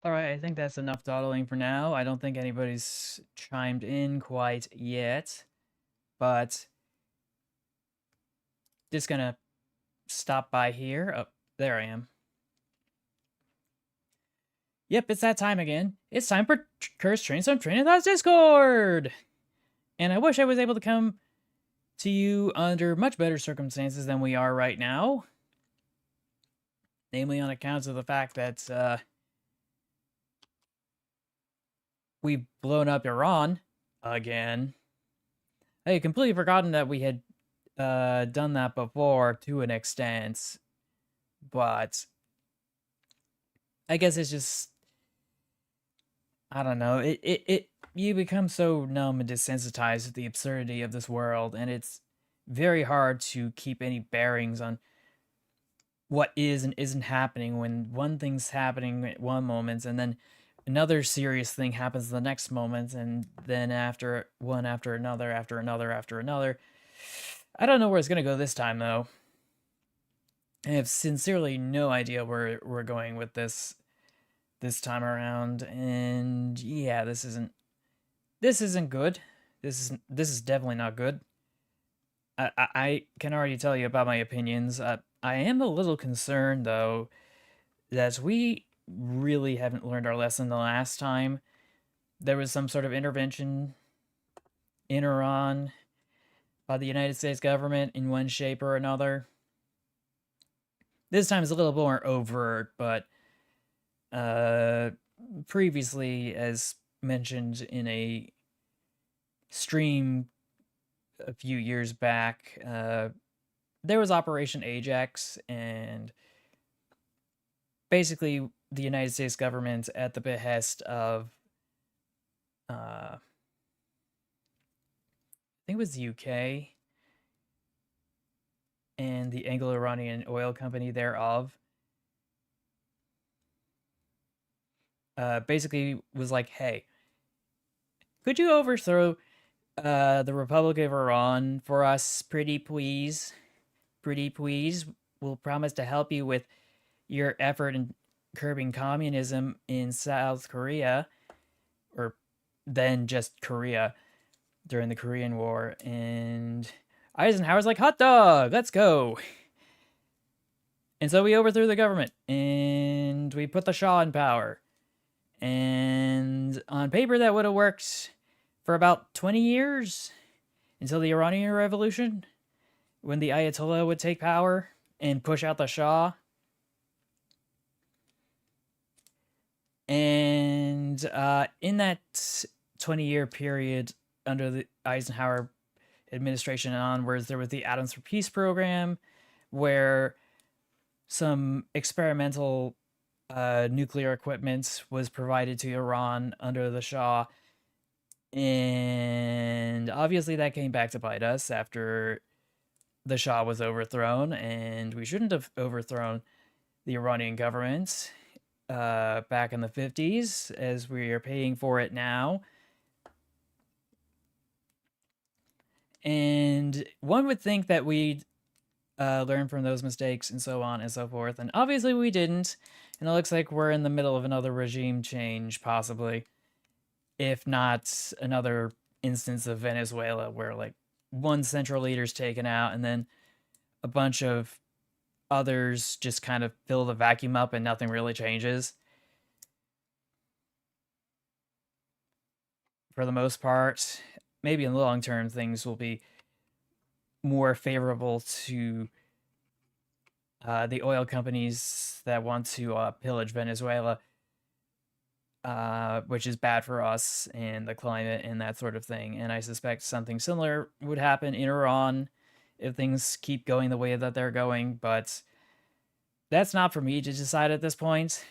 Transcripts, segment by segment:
Alright, I think that's enough dawdling for now. I don't think anybody's chimed in quite yet, but just gonna stop by here. Oh, there I am. Yep, it's that time again. It's time for Cursed Trains from Training Thoughts Discord! And I wish I was able to come to you under much better circumstances than we are right now. Namely on account of the fact that, we've blown up Iran again. I had completely forgotten that we had done that before to an extent, but I guess it's just, I don't know. You become so numb and desensitized to the absurdity of this world, and it's very hard to keep any bearings on what is and isn't happening when one thing's happening at one moment, and then another serious thing happens the next moment, and then after one after another, after another, after another. I don't know where it's gonna go this time, though. I have sincerely no idea where we're going with this time around, and yeah, this isn't good. This is definitely not good. I can already tell you about my opinions. I am a little concerned though that we really haven't learned our lesson the last time there was some sort of intervention in Iran by the United States government in one shape or another. This time is a little more overt, but uh, previously, as mentioned in a stream a few years back, there was Operation Ajax, and basically the United States government, at the behest of, I think it was the UK and the Anglo-Iranian oil company thereof, basically was like, hey, could you overthrow the Republic of Iran for us, pretty please? Pretty please? We'll promise to help you with your effort in curbing communism in South Korea, or then just Korea during the Korean War. And Eisenhower's like, hot dog, let's go. And so we overthrew the government and we put the Shah in power. And on paper, that would have worked for about 20 years until the Iranian Revolution, when the Ayatollah would take power and push out the Shah. And in that 20-year period under the Eisenhower administration and onwards, there was the Atoms for Peace program, where some experimental nuclear equipment was provided to Iran under the Shah. And obviously that came back to bite us after the Shah was overthrown, and we shouldn't have overthrown the Iranian government back in the 50s, as we are paying for it now. And one would think that we'd learn from those mistakes and so on and so forth, and obviously we didn't, and it looks like we're in the middle of another regime change, possibly, if not another instance of Venezuela, where like one central leader's taken out and then a bunch of others just kind of fill the vacuum up and nothing really changes. For the most part, maybe in the long term, things will be more favorable to the oil companies that want to pillage Venezuela, which is bad for us and the climate and that sort of thing. And I suspect something similar would happen in Iran if things keep going the way that they're going, but that's not for me to decide at this point.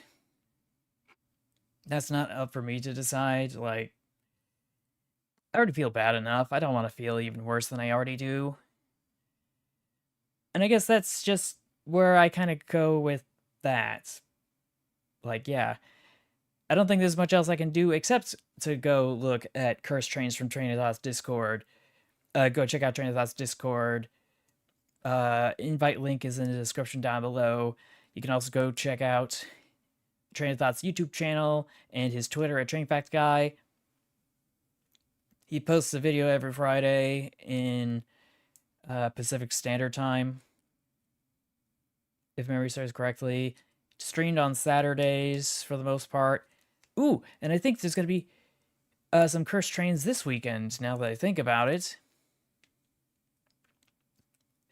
That's not up for me to decide. Like, I already feel bad enough. I don't want to feel even worse than I already do. And I guess that's just where I kind of go with that. Like, yeah, I don't think there's much else I can do except to go look at Cursed Trains from Train of Thought's Discord. Go check out Train of Thought's Discord. Invite link is in the description down below. You can also go check out Train of Thought's YouTube channel and his Twitter at TrainFactGuy. He posts a video every Friday in Pacific Standard Time, if memory serves correctly. Streamed on Saturdays for the most part. Ooh, and I think there's going to be some cursed trains this weekend, now that I think about it.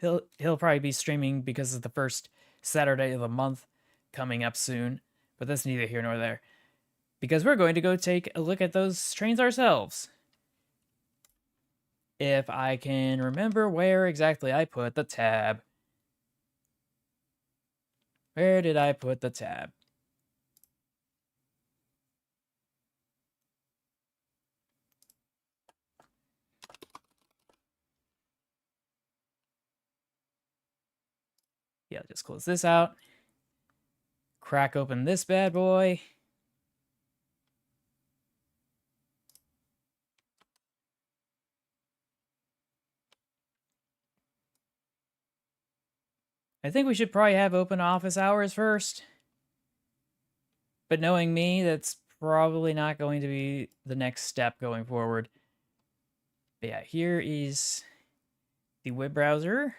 He'll probably be streaming because it's the first Saturday of the month coming up soon, but that's neither here nor there. Because we're going to go take a look at those trains ourselves. If I can remember where exactly I put the tab. Where did I put the tab? Yeah, just close this out. Crack open this bad boy. I think we should probably have open office hours first. But knowing me, that's probably not going to be the next step going forward. But yeah, here is the web browser.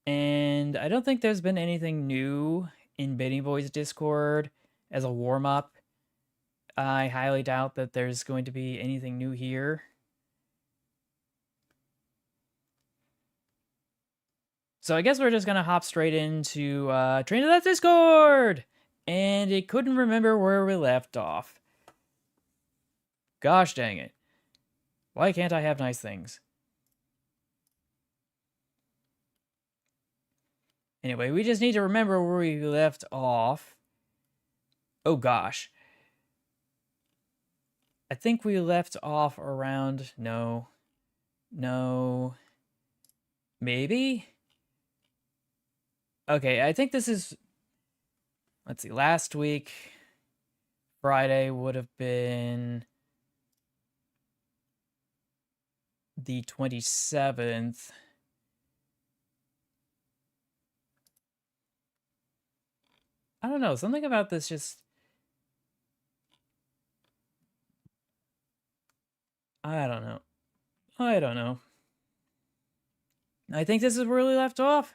And I don't think there's been anything new in Benny Boy's Discord as a warm-up. I highly doubt that there's going to be anything new here. So I guess we're just going to hop straight into Train to that Discord! And it couldn't remember where we left off. Gosh dang it. Why can't I have nice things? Anyway, we just need to remember where we left off. Oh gosh. I think we left off around... No. Maybe? Okay, I think this is... Let's see, last week, Friday would have been the 27th. I don't know, something about this just... I don't know. I think this is where we left off.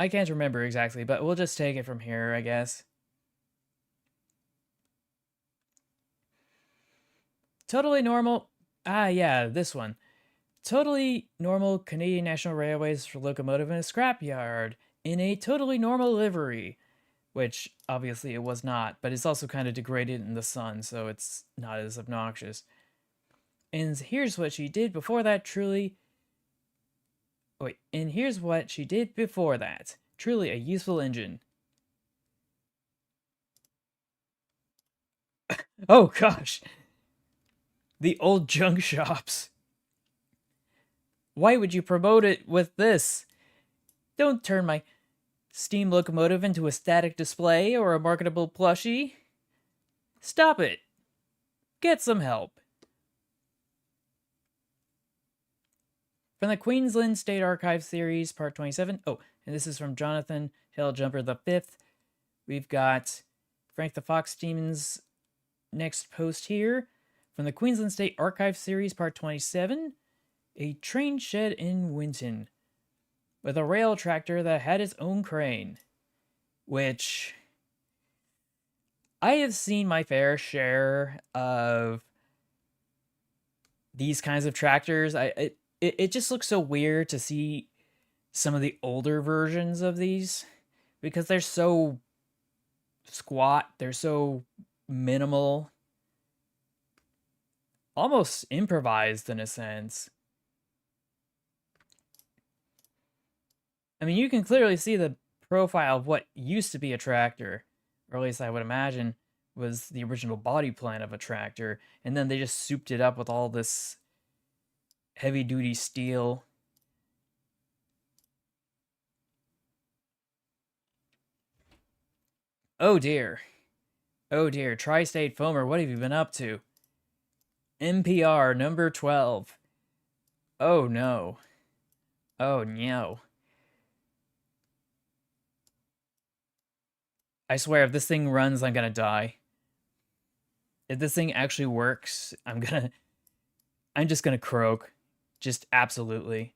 I can't remember exactly, but we'll just take it from here, I guess. Totally normal. Ah, yeah, this one. Totally normal Canadian National Railways locomotive in a scrapyard in a totally normal livery. Which, obviously, it was not, but it's also kind of degraded in the sun, so it's not as obnoxious. And here's what she did before that, truly... Wait, and here's what she did before that. Truly a useful engine. Oh, gosh! The old junk shops. Why would you promote it with this? Don't turn my steam locomotive into a static display or a marketable plushie. Stop it. Get some help. From the Queensland State Archive Series, Part 27. Oh, and this is from Jonathan Hilljumper the 5th. We've got Frank the Fox Demon's next post here. From the Queensland State Archive Series, Part 27. A train shed in Winton. With a rail tractor that had its own crane. Which... I have seen my fair share of these kinds of tractors. It just looks so weird to see some of the older versions of these. Because they're so squat. They're so minimal. Almost improvised in a sense. I mean, you can clearly see the profile of what used to be a tractor, or at least I would imagine was the original body plan of a tractor, and then they just souped it up with all this heavy-duty steel. Oh dear. Oh dear, Tri-State Foamer, what have you been up to? NPR number 12. Oh no. Oh no. I swear, if this thing runs, I'm gonna die. If this thing actually works, I'm just gonna croak. Just absolutely.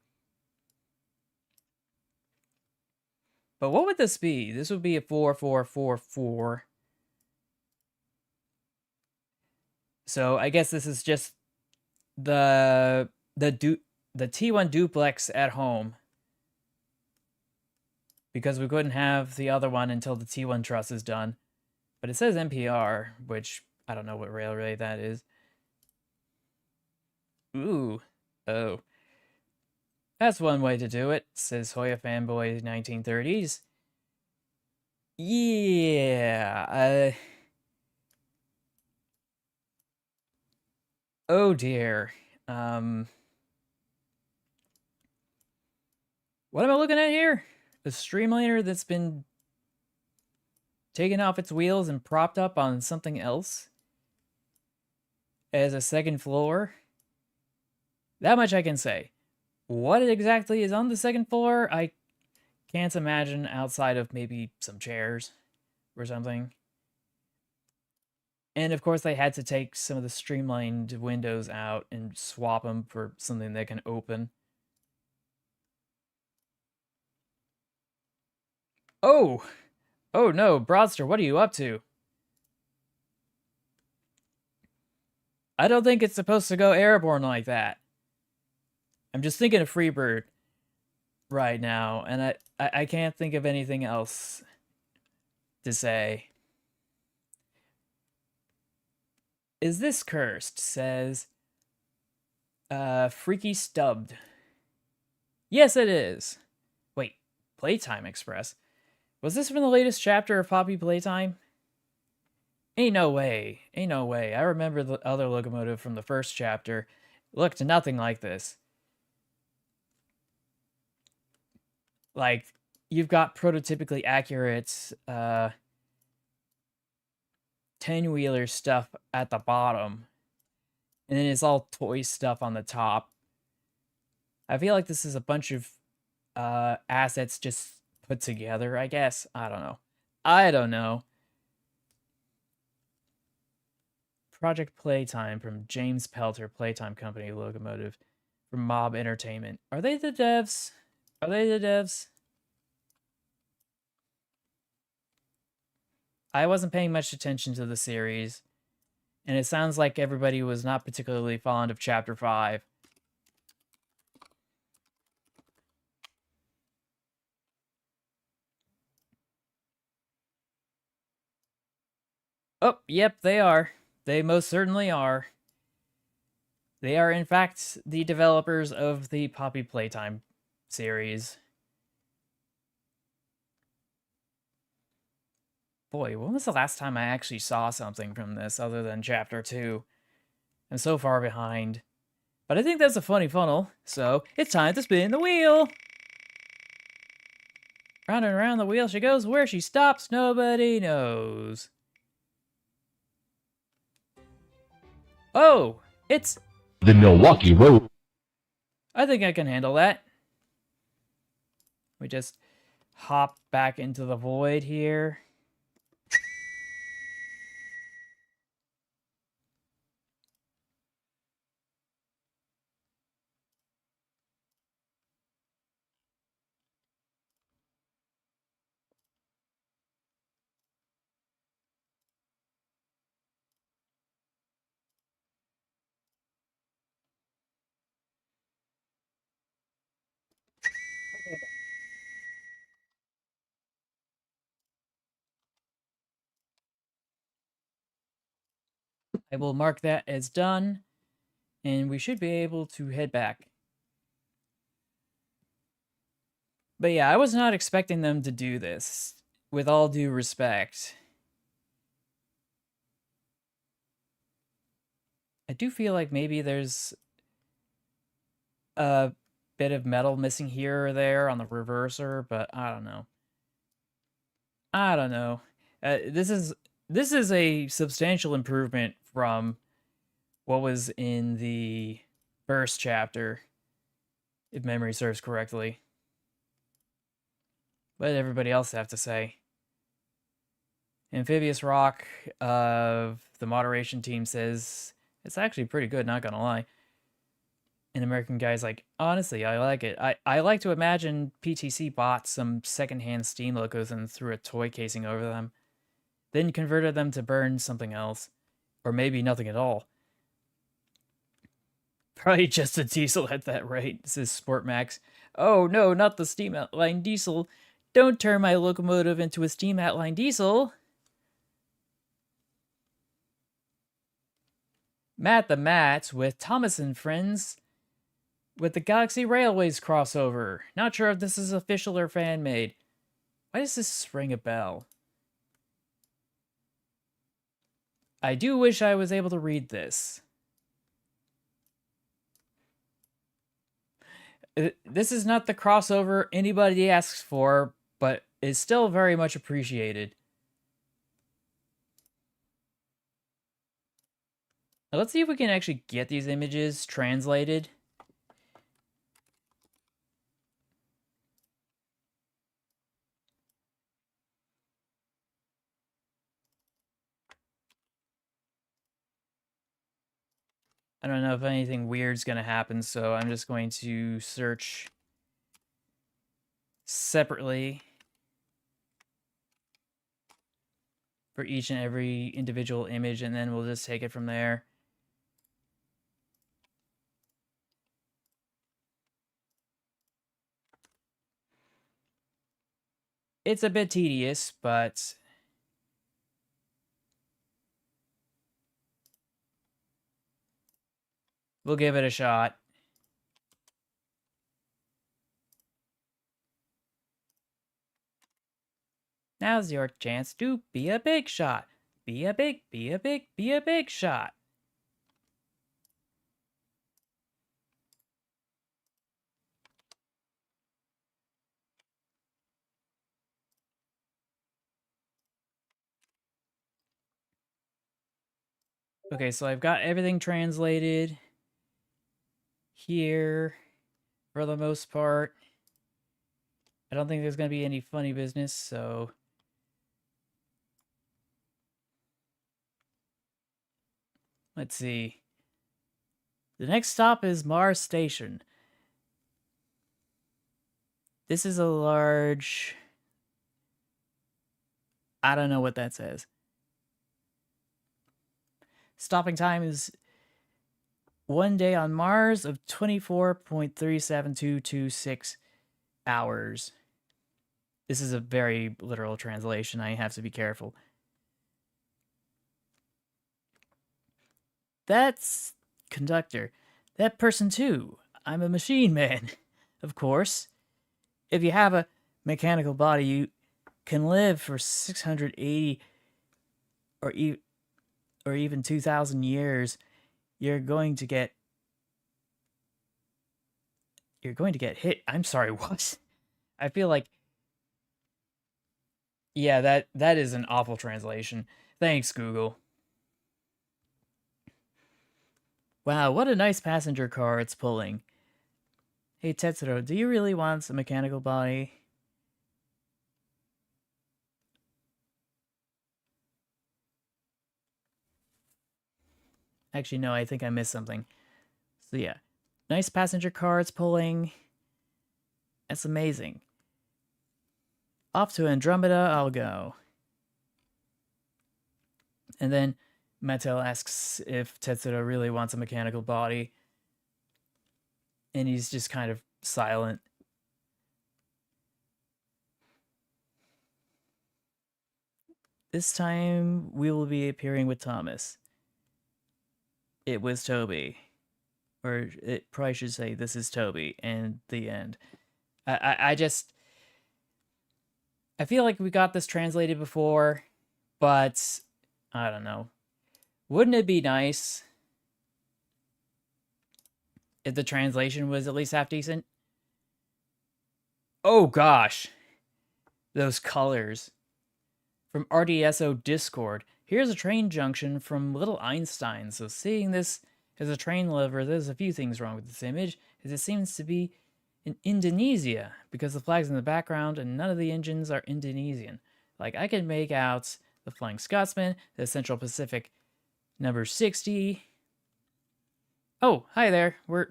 But what would this be? This would be a 4-4-4-4. So I guess this is just the the T1 duplex at home. Because we couldn't have the other one until the T1 truss is done. But it says NPR, which I don't know what railway that is. Ooh. Oh. That's one way to do it, says Hoya Fanboy 1930s. Yeah. Oh dear. What am I looking at here? A streamliner that's been taken off its wheels and propped up on something else as a second floor. That much I can say. What exactly is on the second floor, I can't imagine outside of maybe some chairs or something. And of course, they had to take some of the streamlined windows out and swap them for something that can open. Oh! Oh no, Broadster, what are you up to? I don't think it's supposed to go airborne like that. I'm just thinking of Freebird right now, and I can't think of anything else to say. Is this cursed? Says, Freaky Stubbed. Yes, it is. Wait, Playtime Express? Was this from the latest chapter of Poppy Playtime? Ain't no way. Ain't no way. I remember the other locomotive from the first chapter. It looked nothing like this. Like, you've got prototypically accurate 10-wheeler stuff at the bottom. And then it's all toy stuff on the top. I feel like this is a bunch of assets just put together, I guess. I don't know. I don't know. Project Playtime from James Pelter Playtime Company locomotive from Mob Entertainment. Are they the devs? Are they the devs? I wasn't paying much attention to the series, and it sounds like everybody was not particularly fond of Chapter 5. Oh, yep, they are. They most certainly are. They are, in fact, the developers of the Poppy Playtime series. Boy, when was the last time I actually saw something from this other than Chapter 2? I'm so far behind. But I think that's a funny funnel, so it's time to spin the wheel! Round and around the wheel she goes. Where she stops, nobody knows. Oh, it's the Milwaukee Road. I think I can handle that. We just hop back into the void here. I will mark that as done, and we should be able to head back. But yeah, I was not expecting them to do this, with all due respect. I do feel like maybe there's a bit of metal missing here or there on the reverser, but I don't know. I don't know. This is a substantial improvement from what was in the first chapter, if memory serves correctly. What did everybody else have to say? Amphibious Rock of the moderation team says it's actually pretty good, not gonna lie. An American guy's like, honestly, I like it. I like to imagine PTC bought some secondhand Steam logos and threw a toy casing over them, then converted them to burn something else. Or maybe nothing at all. Probably just a diesel at that rate, says Sportmax. Oh no, not the steam outline diesel. Don't turn my locomotive into a steam outline diesel. Matt the Mats with Thomas and Friends with the Galaxy Railways crossover. Not sure if this is official or fan made. Why does this ring a bell? I do wish I was able to read this. This is not the crossover anybody asks for, but is still very much appreciated. Now let's see if we can actually get these images translated. I don't know if anything weird's going to happen, so I'm just going to search separately for each and every individual image, and then we'll just take it from there. It's a bit tedious, but we'll give it a shot. Now's your chance to be a big shot. Be a big shot. Okay, so I've got everything translated here for the most part. I don't think there's going to be any funny business, so let's see. The next stop is Mars Station. This is a large... I don't know what that says. Stopping time is 1 day on Mars of 24.37226 hours. This is a very literal translation. I have to be careful. That's conductor. That person too. I'm a machine man. Of course. If you have a mechanical body, you can live for 680 or even 2,000 years. You're going to get hit. I'm sorry, what? I feel like, yeah, that is an awful translation. Thanks, Google. Wow, what a nice passenger car it's pulling. Hey, Tetsuro, do you really want a mechanical body? Actually, no, I think I missed something. So yeah, nice passenger car it's pulling. That's amazing. Off to Andromeda I'll go. And then Mattel asks if Tetsuro really wants a mechanical body. And he's just kind of silent. This time we will be appearing with Thomas. It was Toby. Or it probably should say this is Toby, and the end. I feel like we got this translated before, but I don't know. Wouldn't it be nice if the translation was at least half decent? Oh gosh. Those colors. From RDSO Discord. Here's a train junction from Little Einstein. So seeing this as a train lever, there's a few things wrong with this image, as it seems to be in Indonesia, because the flag's in the background and none of the engines are Indonesian. Like, I can make out the Flying Scotsman, the Central Pacific number 60. Oh, hi there. We're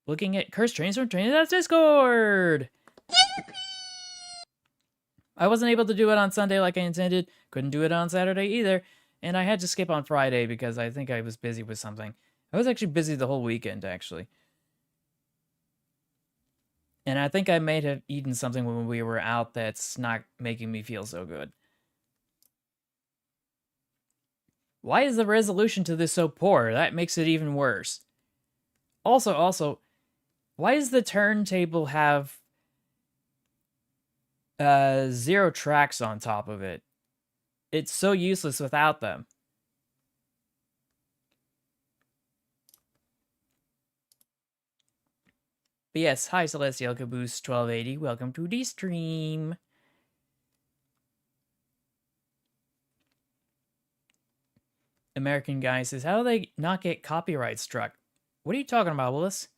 looking at cursed trains from Train.Discord. Discord. I wasn't able to do it on Sunday like I intended. Couldn't do it on Saturday either. And I had to skip on Friday because I think I was busy with something. I was actually busy the whole weekend, actually. And I think I may have eaten something when we were out that's not making me feel so good. Why is the resolution to this so poor? That makes it even worse. Also, why does the turntable have 0 tracks on top of it? It's so useless without them. But yes, hi Celestial Caboose 1280. Welcome to the stream. American guy says, how do they not get copyright struck? What are you talking about, Willis?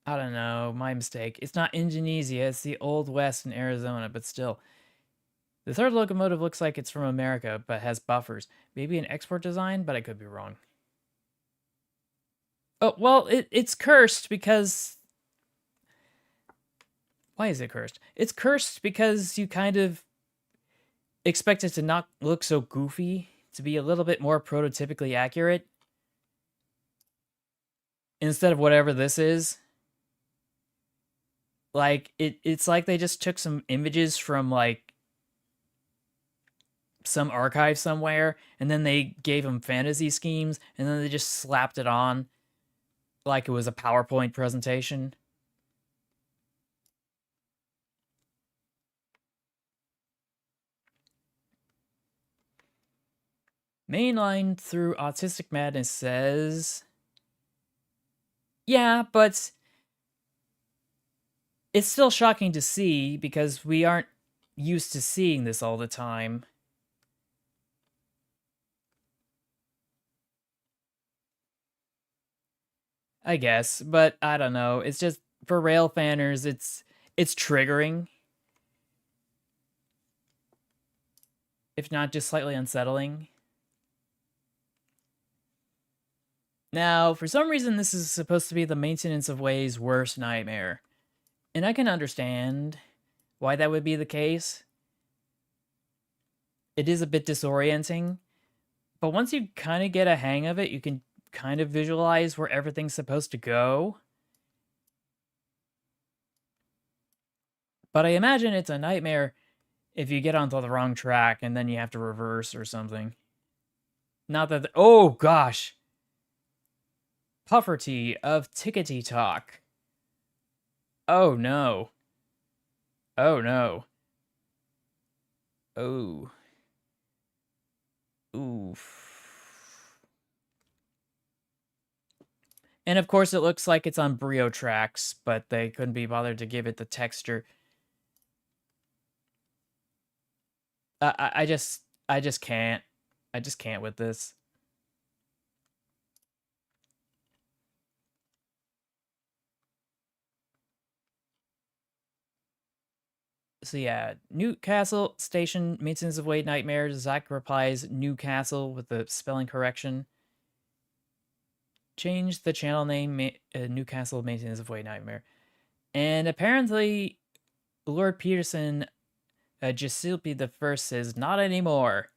I don't know, my mistake. It's not Indonesia, it's the Old West in Arizona, but still. The third locomotive looks like it's from America, but has buffers. Maybe an export design, but I could be wrong. Oh, well, it's cursed because... Why is it cursed? It's cursed because you kind of expect it to not look so goofy, to be a little bit more prototypically accurate. Instead of whatever this is. Like, it's like they just took some images from, like, some archive somewhere, and then they gave them fantasy schemes, and then they just slapped it on like it was a PowerPoint presentation. Mainline through Autistic Madness says... Yeah, but it's still shocking to see because we aren't used to seeing this all the time. I guess, but I don't know. It's just for rail fanners, it's triggering, if not just slightly unsettling. Now, for some reason, this is supposed to be the maintenance of ways worst nightmare, and I can understand why that would be the case. It is a bit disorienting, but once you kind of get a hang of it, you can kind of visualize where everything's supposed to go. But I imagine it's a nightmare if you get onto the wrong track and then you have to reverse or something. Not that... oh, gosh. Pufferty of Tickety Talk. Oh, no. Oh, no. Oh. Oof. And of course, it looks like it's on Brio tracks, but they couldn't be bothered to give it the texture. I just can't. I just can't with this. So yeah, Newcastle Station maintenance of way nightmare. Zach replies Newcastle with the spelling correction. Change the channel name Newcastle maintenance of way nightmare. And apparently, Lord Peterson, Giuseppe the First says not anymore.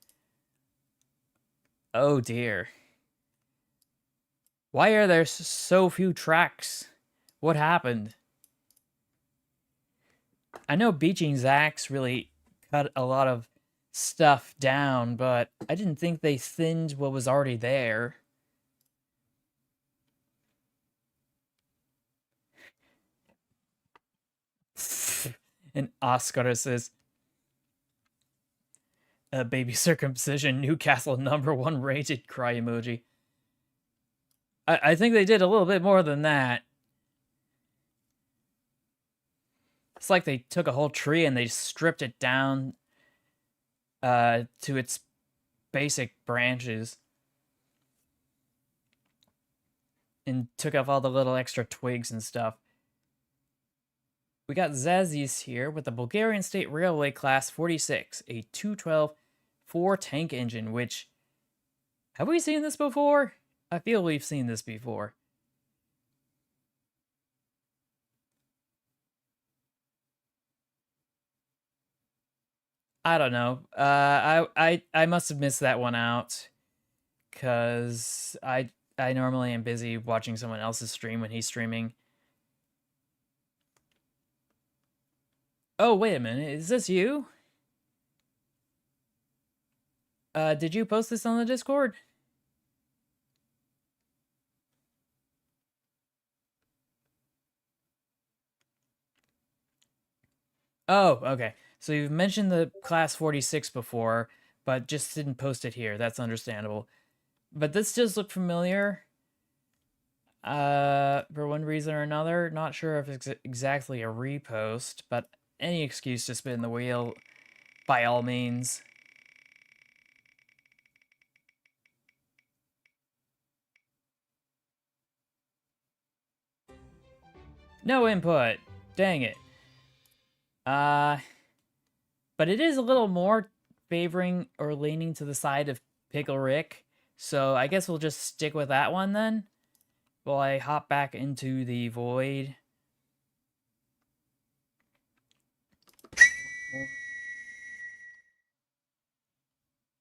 Oh dear. Why are there so few tracks? What happened? I know Beaching Zach's really cut a lot of stuff down, but I didn't think they thinned what was already there. And Oscar says, baby circumcision, Newcastle #1 rated, cry emoji. I think they did a little bit more than that. It's like they took a whole tree and they stripped it down to its basic branches. And took off all the little extra twigs and stuff. We got Zazis here with the Bulgarian State Railway Class 46, a 212 4-tank engine, which... Have we seen this before? I feel we've seen this before. I don't know. I must have missed that one out, cause I normally am busy watching someone else's stream when he's streaming. Oh, wait a minute. Is this you? Did you post this on the Discord? Oh, okay. So you've mentioned the class 46 before, but just didn't post it here. That's understandable. But this does look familiar. For one reason or another. Not sure if it's exactly a repost, but any excuse to spin the wheel, by all means. No input. Dang it. But it is a little more favoring or leaning to the side of Pickle Rick, so I guess we'll just stick with that one then, while I hop back into the void.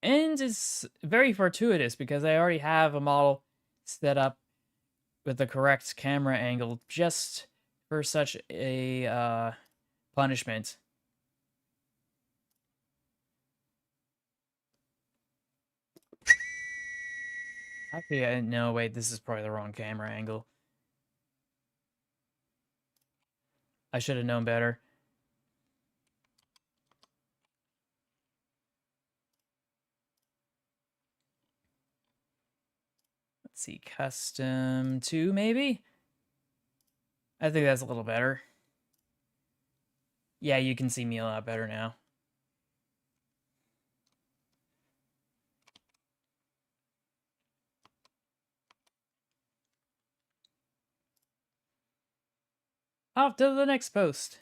And it's very fortuitous because I already have a model set up with the correct camera angle just for such a punishment. Actually, no, wait, this is probably the wrong camera angle. I should have known better. Let's see, custom 2 maybe? I think that's a little better. Yeah, you can see me a lot better now. Off to the next post.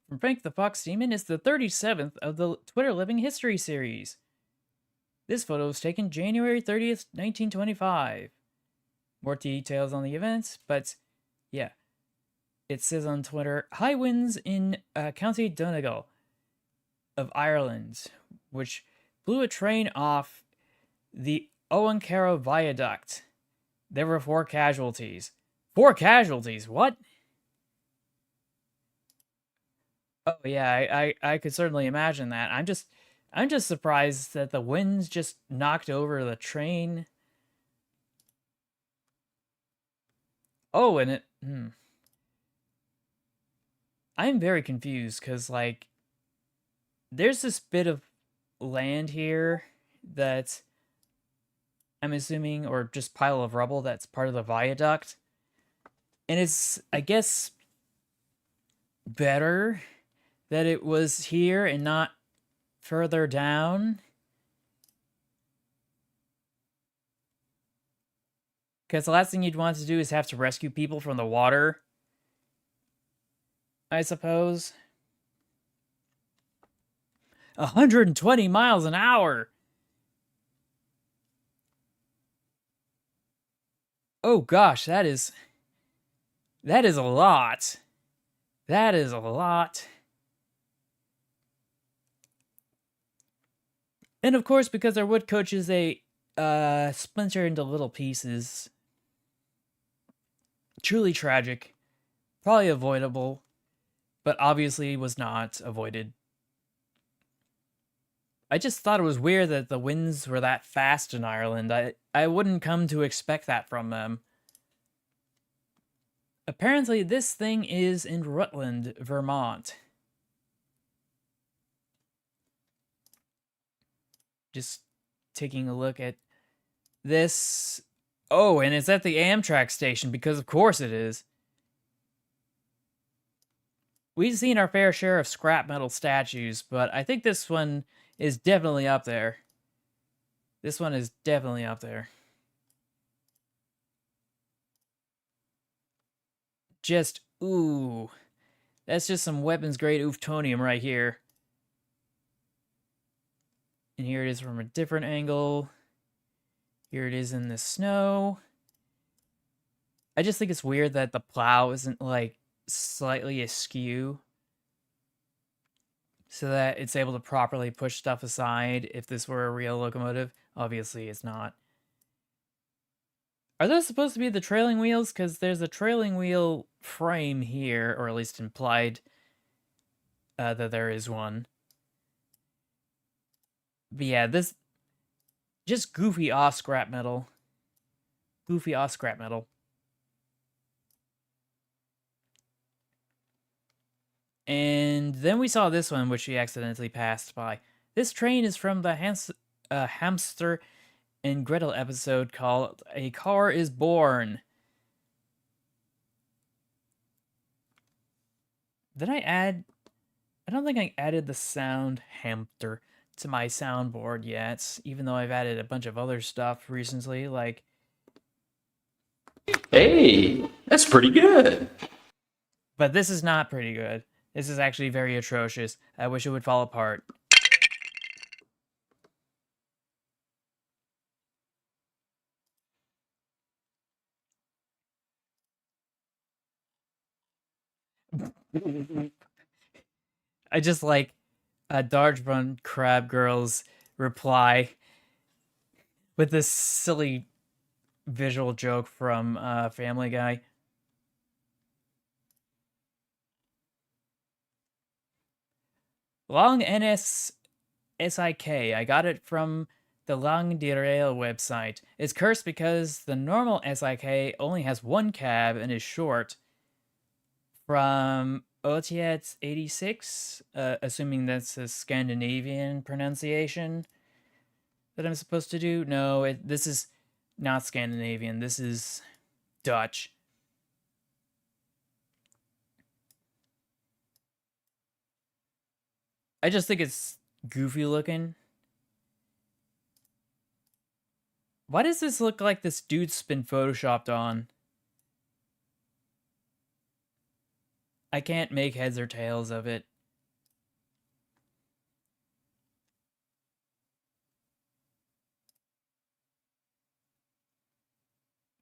From Frank the Fox Demon is the 37th of the Twitter Living History series. This photo was taken January 30th, 1925. More details on the events, but yeah. It says on Twitter, high winds in County Donegal of Ireland, which blew a train off the Owencarrow Viaduct. There were 4 casualties. 4 casualties? What? Oh yeah, I could certainly imagine that. I'm just surprised that the winds just knocked over the train. Oh, and it I'm very confused because like there's this bit of land here that I'm assuming, or just pile of rubble that's part of the viaduct. And it's, I guess, better that it was here and not further down. Because the last thing you'd want to do is have to rescue people from the water, I suppose. 120 miles an hour! Oh gosh, that is a lot. That is a lot. And of course, because our wood coach is a splinter into little pieces. Truly tragic. Probably avoidable, but obviously was not avoided. I just thought it was weird that the winds were that fast in Ireland. I wouldn't come to expect that from them. Apparently, this thing is in Rutland, Vermont. Just taking a look at this. Oh, and it's at the Amtrak station, because of course it is. We've seen our fair share of scrap metal statues, but I think this one is definitely up there. This one is definitely up there. Just, ooh. That's just some weapons grade ooftonium right here. And here it is from a different angle. Here it is in the snow. I just think it's weird that the plow isn't like slightly askew so that it's able to properly push stuff aside if this were a real locomotive. Obviously, it's not. Are those supposed to be the trailing wheels? Because there's a trailing wheel frame here, or at least implied that there is one. But yeah, this just goofy off scrap metal. Goofy off scrap metal. And then we saw this one, which we accidentally passed by. This train is from the Hamster and Gretel episode called A Car is Born. Did I add? I don't think I added the sound hamster to my soundboard yet, even though I've added a bunch of other stuff recently, like. Hey, that's pretty good. But this is not pretty good. This is actually very atrocious. I wish it would fall apart. I just like Dargebun Crab Girl's reply with this silly visual joke from Family Guy. Long NS SIK. I got it from the Lang Derail website. It's cursed because the normal SIK only has one cab and is short. From Otiet 86, assuming that's a Scandinavian pronunciation that I'm supposed to do. No, this is not Scandinavian. This is Dutch. I just think it's goofy looking. Why does this look like this dude's been photoshopped on? I can't make heads or tails of it.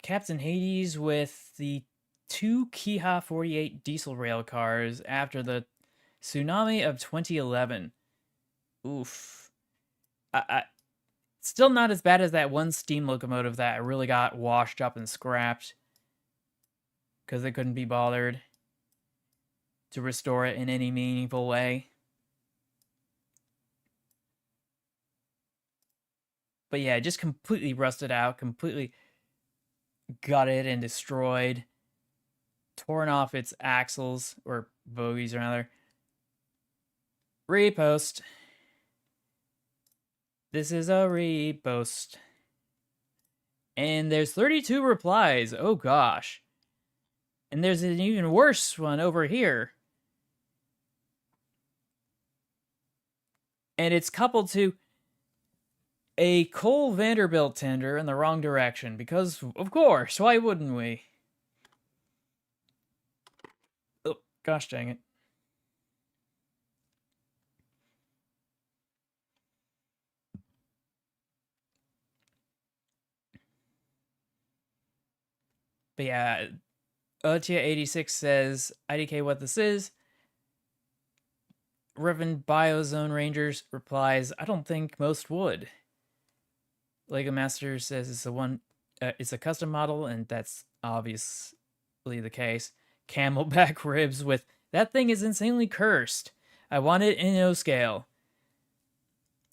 Captain Hades with the two Kiha 48 diesel rail cars after the tsunami of 2011. Oof. I still not as bad as that one steam locomotive that really got washed up and scrapped because they couldn't be bothered to restore it in any meaningful way. But yeah, just completely rusted out, completely gutted and destroyed, torn off its axles, or bogies rather. Repost. This is a repost. And there's 32 replies. Oh gosh. And there's an even worse one over here. And it's coupled to a Cole Vanderbilt tender in the wrong direction. Because, of course, why wouldn't we? Oh, gosh dang it. But yeah, Otia86 says, IDK what this is. Reverend Biozone Rangers replies, I don't think most would. Lego Master says it's a custom model, and that's obviously the case. Camelback ribs with, that thing is insanely cursed. I want it in no scale.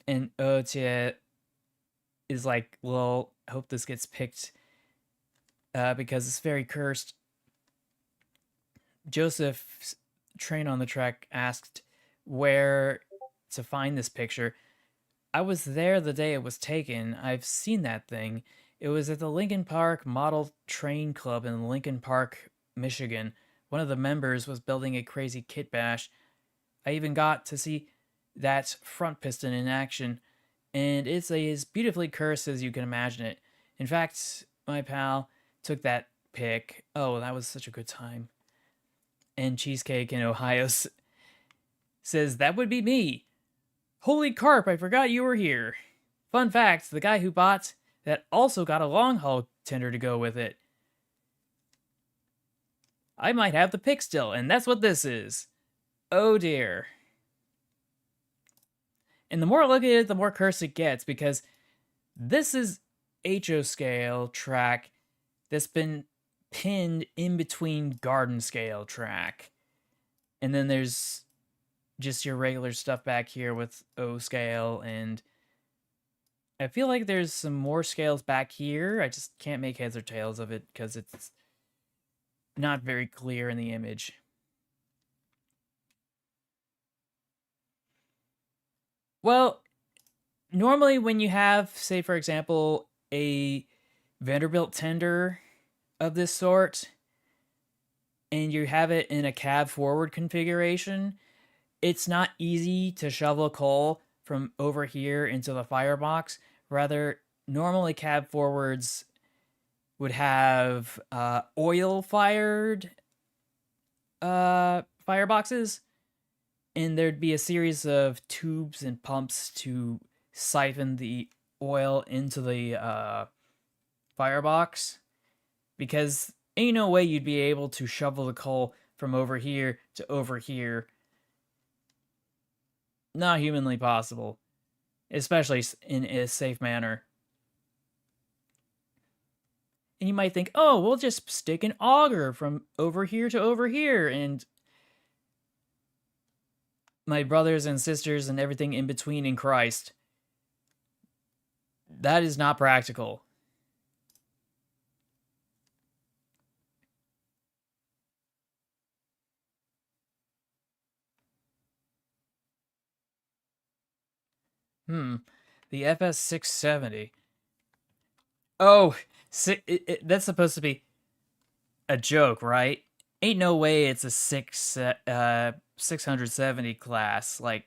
And Otia is like, well, I hope this gets picked because it's very cursed. Joseph Train on the Track asked where to find this picture. I was there the day it was taken. I've seen that thing. It was at the Lincoln Park Model Train Club in Lincoln Park, Michigan. One of the members was building a crazy kit bash. I even got to see that front piston in action, and it's as beautifully cursed as you can imagine it. In fact, my pal took that pic. Oh, that was such a good time. and Cheesecake in Ohio says, "That would be me. Holy carp, I forgot you were here. Fun fact, the guy who bought that also got a long haul tender to go with it. I might have the pick still, and that's what this is. Oh dear." And the more I look at it, the more cursed it gets, because this is HO scale track that's been pinned in between garden scale track. And then there's just your regular stuff back here with O scale, and I feel like there's some more scales back here. I just can't make heads or tails of it because it's not very clear in the image. Well, normally when you have, say for example, a Vanderbilt tender of this sort, and you have it in a cab forward configuration, it's not easy to shovel coal from over here into the firebox. Rather, normally cab forwards would have oil fired fireboxes, and there'd be a series of tubes and pumps to siphon the oil into the firebox, because ain't no way you'd be able to shovel the coal from over here to over here. Not humanly possible, especially in a safe manner. And you might think, oh, we'll just stick an auger from over here to over here, and my brothers and sisters and everything in between in Christ. That is not practical. The FS 670. Oh, that's supposed to be a joke, right? Ain't no way it's a 670 class. Like,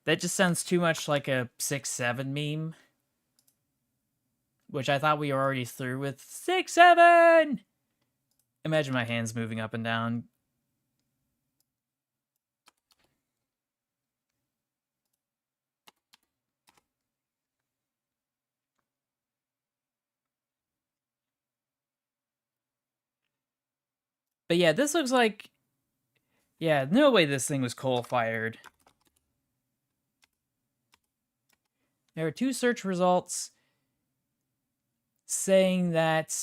that just sounds too much like a 6-7 meme, which I thought we were already through with. 6-7! Imagine my hands moving up and down. But yeah, this looks like... Yeah, no way this thing was coal-fired. There are 2 search results saying that...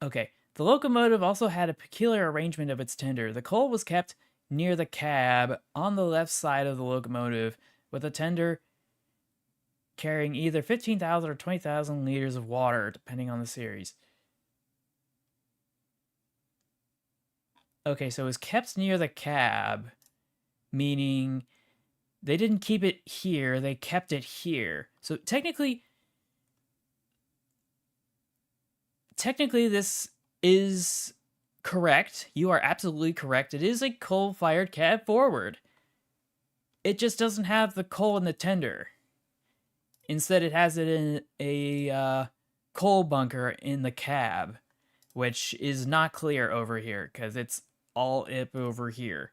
Okay, the locomotive also had a peculiar arrangement of its tender. The coal was kept near the cab on the left side of the locomotive, with a tender carrying either 15,000 or 20,000 liters of water, depending on the series. Okay, so it was kept near the cab, meaning they didn't keep it here, they kept it here. So technically this is correct. You are absolutely correct. It is a coal-fired cab forward. It just doesn't have the coal in the tender. Instead, it has it in a coal bunker in the cab, which is not clear over here because it's all up over here.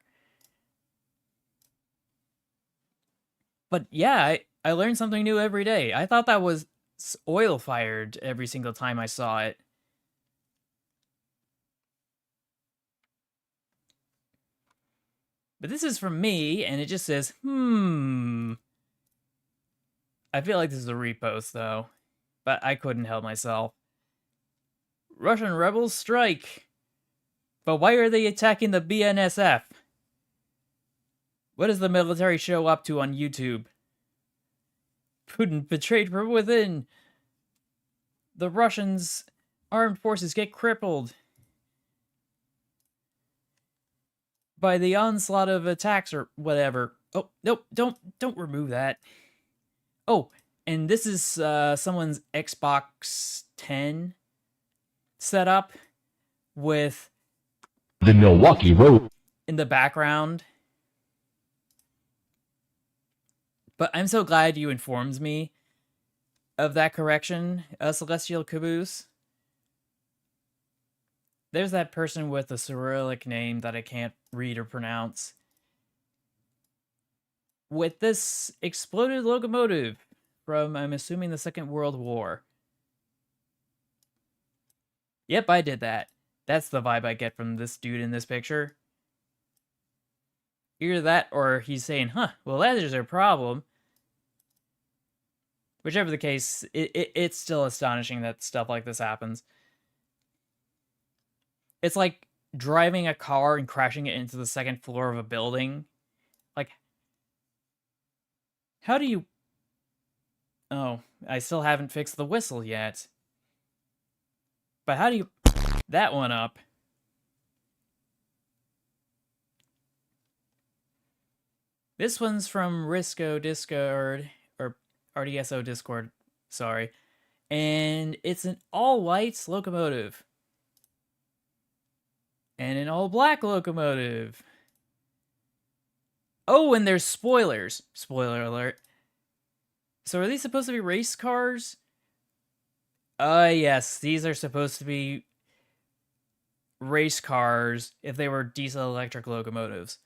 But yeah, I learned something new every day. I thought that was oil fired every single time I saw it. But this is from me, and it just says, I feel like this is a repost, though. But I couldn't help myself. Russian rebels strike. But why are they attacking the BNSF? What is the military show up to on YouTube? Putin betrayed from within. The Russians' armed forces get crippled by the onslaught of attacks or whatever. Oh, nope, don't remove that. Oh, and this is someone's Xbox 10 setup with The Milwaukee Road in the background. But I'm so glad you informed me of that correction, Celestial Caboose. There's that person with a Cyrillic name that I can't read or pronounce. With this exploded locomotive from, I'm assuming, the Second World War. Yep, I did that. That's the vibe I get from this dude in this picture. Either that or he's saying, huh, well, that is a problem. Whichever the case, it's still astonishing that stuff like this happens. It's like driving a car and crashing it into the second floor of a building. Like, how do you... Oh, I still haven't fixed the whistle yet. But how do you... that one up? This one's from Risco Discord, or RDSO Discord, sorry. And it's an all-white locomotive. And an all-black locomotive. Oh, and there's spoilers. Spoiler alert. So are these supposed to be race cars? Yes, these are supposed to be race cars if they were diesel electric locomotives.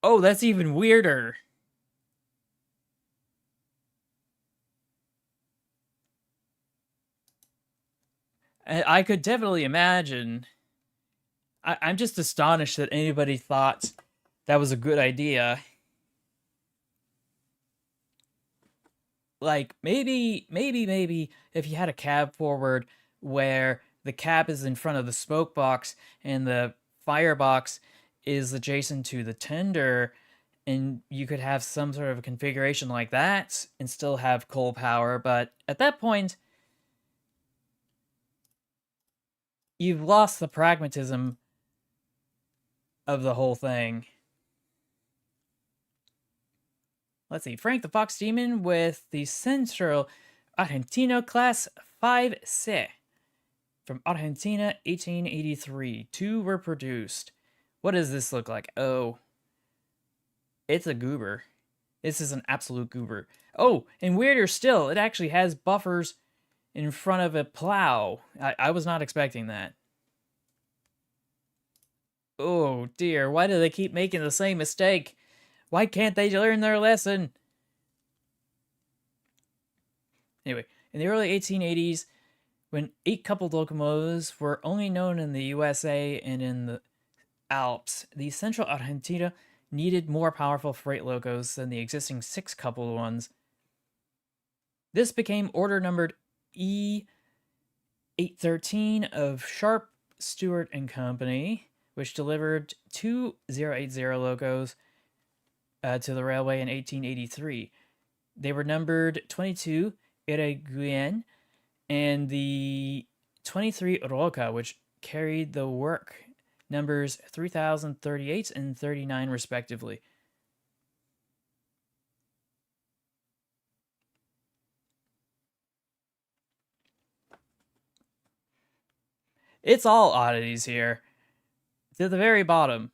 Oh, that's even weirder. I could definitely imagine. I'm just astonished that anybody thought that was a good idea. Like, maybe if you had a cab forward where the cab is in front of the smoke box and the firebox is adjacent to the tender, and you could have some sort of a configuration like that and still have coal power, but at that point, you've lost the pragmatism of the whole thing. Let's see, Frank the Fox Demon with the Central Argentino Class 5C from Argentina, 1883. 2 were produced. What does this look like? Oh, it's a goober. This is an absolute goober. Oh, and weirder still, it actually has buffers in front of a plow. I was not expecting that. Oh dear, why do they keep making the same mistake? Why can't they learn their lesson? Anyway, in the early 1880s, when 8-coupled locomotives were only known in the USA and in the Alps, the Central Argentina needed more powerful freight locos than the existing 6-coupled ones. This became order numbered E813 of Sharp, Stewart and Company, which delivered 2 080 locos to the railway in 1883. They were numbered 22 Iraguén and the 23 Roca, which carried the work numbers 3038 and 39 respectively. It's all oddities here. To the very bottom.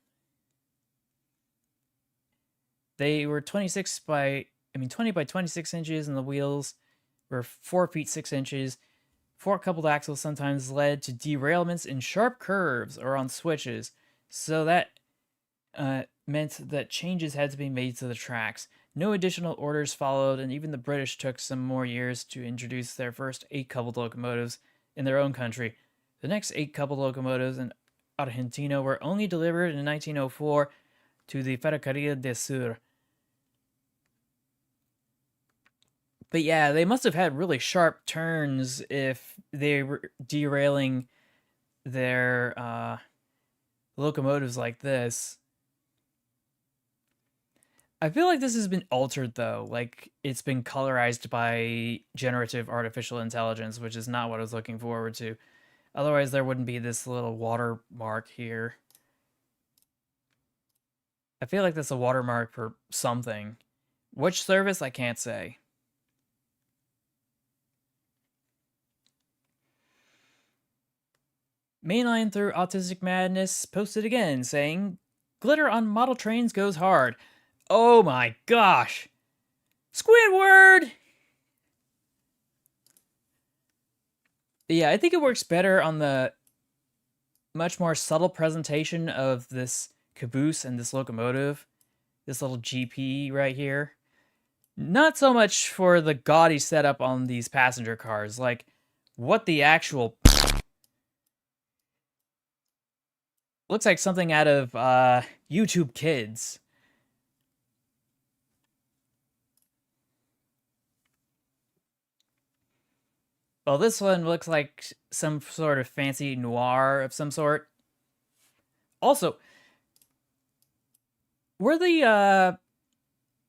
They were 20 by 26 inches, and the wheels were 4 feet 6 inches. 4-coupled axles sometimes led to derailments in sharp curves or on switches, so that meant that changes had to be made to the tracks. No additional orders followed, and even the British took some more years to introduce their first 8-coupled locomotives in their own country. The next 8-coupled locomotives in Argentina were only delivered in 1904 to the Ferrocarril del Sur. But yeah, they must have had really sharp turns if they were derailing their locomotives like this. I feel like this has been altered though, like it's been colorized by generative artificial intelligence, which is not what I was looking forward to. Otherwise, there wouldn't be this little watermark here. I feel like that's a watermark for something. Which service, I can't say. Mainline through Autistic Madness posted again, saying, "Glitter on model trains goes hard." Oh my gosh! Squidward! Yeah, I think it works better on the much more subtle presentation of this caboose and this locomotive. This little GP right here. Not so much for the gaudy setup on these passenger cars. Like, what the actual... Looks like something out of YouTube Kids. Well, this one looks like some sort of fancy noir of some sort. Also, were the